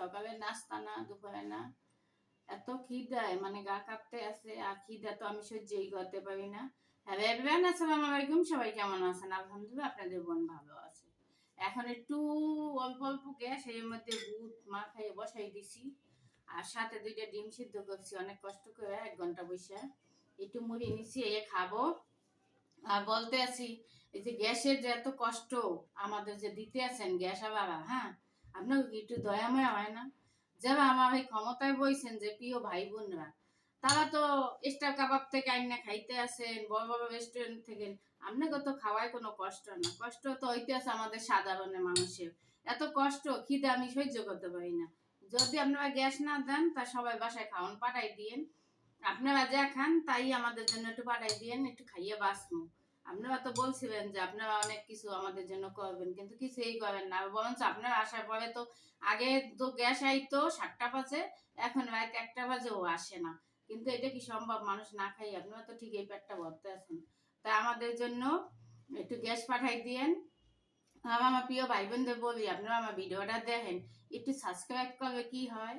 সকালে নাস্তা না, দুপুরে না, এত খিদায় মানে গা কাঁপতে আছে। আর খিদা তো আমি সহ্যই করতে পারি না। হ্যালো এভরিওয়ান, আসসালামু আলাইকুম। সবাই কেমন আছেন? আলহামদুলিল্লাহ, আপনাদের বোন ভালো আছে। এখন একটু অল্প অল্প গ্যাস, এর মধ্যে বুট মাখাইয়ে বসাই দিছি, আর সাথে 2টা ডিম সিদ্ধ করছি অনেক কষ্ট করে 1 ঘন্টা বসে। একটু মুড়ি নিছি, এই খাবো। আর বলতে আছি, এই যে গ্যাসের যে এত কষ্ট আমাদের যে দিতে আছেন গ্যাস বাবা, হ্যাঁ, আপনার কি একটু দয়াময় হয় না? যারা আমার এই ক্ষমতায় বইছেন যে প্রিয় ভাই বোনরা, তারা তো স্টার কাবাব থেকে আইনা খাইতে আসেন, বড় বড় রেস্টুরেন্ট থেকে। আপনাকে তো খাওয়ায় কোনো কষ্ট না, কষ্ট তো হইতে আছে আমাদের সাধারণ মানুষের। এত কষ্ট খিদে আমি সহ্য করতে পারি না। যদি আপনারা গ্যাস না দেন, তা সবাই বাসায় খাওয়ান পাঠাই দিয়েন। আপনারা যা খান তাই আমাদের জন্য একটু পাঠাই দিয়েন, একটু খাইয়ে বাঁচবো। আপনারা তো বলছিলেন যে আপনারা অনেক কিছু আমাদের জন্য করবেন, কিন্তু কিছুই করেন না। বরঞ্চ আপনারা আসার পরে তো, আগে তো গ্যাস আইতো 7টা বাজে, এখন রাত 1টা বাজেও আসে না। কিন্তু এটা কি সম্ভব? মানুষ না খাই, আপনারা তো ঠিক এই পেটটা ভরতে আছেন। তা আমাদের জন্য একটু গ্যাস পাঠাই দিয়েন। আমার প্রিয় ভাই বোনদের বলি, আপনারা আমার ভিডিওটা দেখেন, একটু সাবস্ক্রাইব করলে কি হয়,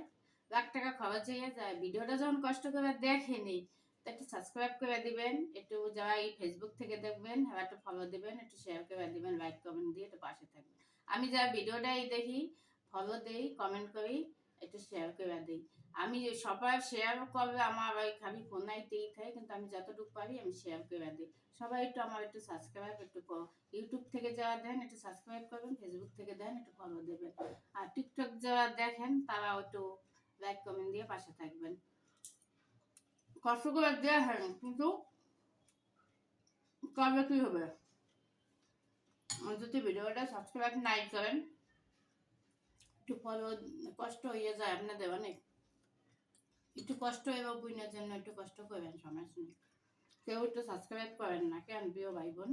1 টাকা খরচ হয়ে যায়। ভিডিওটা যখন কষ্ট করে দেখেনি, একটু সাবস্ক্রাইব করে দিবেন। একটু যারা এই ফেসবুক থেকে দেখবেন তারা একটু ফলো দিবেন, একটু শেয়ার করে দিবেন, লাইক কমেন্ট দিয়ে একটু পাশে থাকবেন। আমি যারা ভিডিওটাই দেখি, ফলো দেই, কমেন্ট করি, একটু শেয়ার করে দিই। আমি সবাই শেয়ার করবে, আমার ওই খালি ফোন আইতেই থাকে, কিন্তু আমি যতটুকু পারি আমি শেয়ার করে দিই। সবাই একটু আমার একটু সাবস্ক্রাইব, একটু ইউটিউব থেকে যারা দেন একটু সাবস্ক্রাইব করবেন, ফেসবুক থেকে দেন একটু ফলো দেবেন, আর টিকটক যারা দেখেন তারা একটু লাইক কমেন্ট দিয়ে পাশে থাকবেন। কষ্ট করে দেখেন, কিন্তু করবে কি হবে? যদি ভিডিওটা সাবস্ক্রাইব নাই করেন, একটু ফলো, কষ্ট হয়ে যায় আপনাদের অনেক। একটু কষ্ট এবং বুঝার জন্য একটু কষ্ট করবেন, সমস্যা নেই। কেউ একটু সাবস্ক্রাইব করেন না কেন প্রিয় ভাই বোন?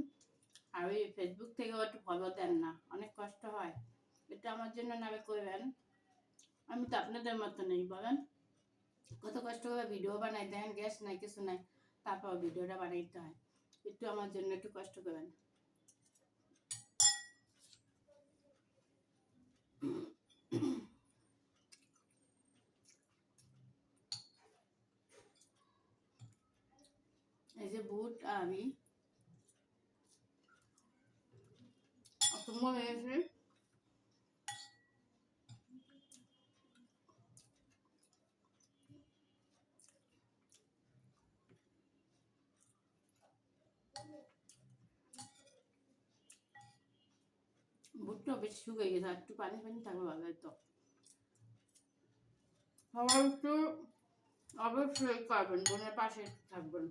আর ওই ফেসবুক থেকেও একটু ফলো দেন না, অনেক কষ্ট হয়। এটা আমার জন্য না করবেন। আমি তো আপনাদের মতো নেই, বলেন। কত কষ্ট করে ভিডিও বানাই, দেখেন গ্যাস নাই, কিছু নাই, তারপর ভিডিওটা বানাইতে হয়। একটু আমার জন্য একটু কষ্ট করবেন। এই যে বুট আমি অসম্ভব হয়েছে। বুটটা বেশি শুকিয়ে গেছে, একটু পানি পানি থাকবে ভালো হতো। সবাই একটু অবশ্যই করবেন, বোনের পাশে থাকবেন।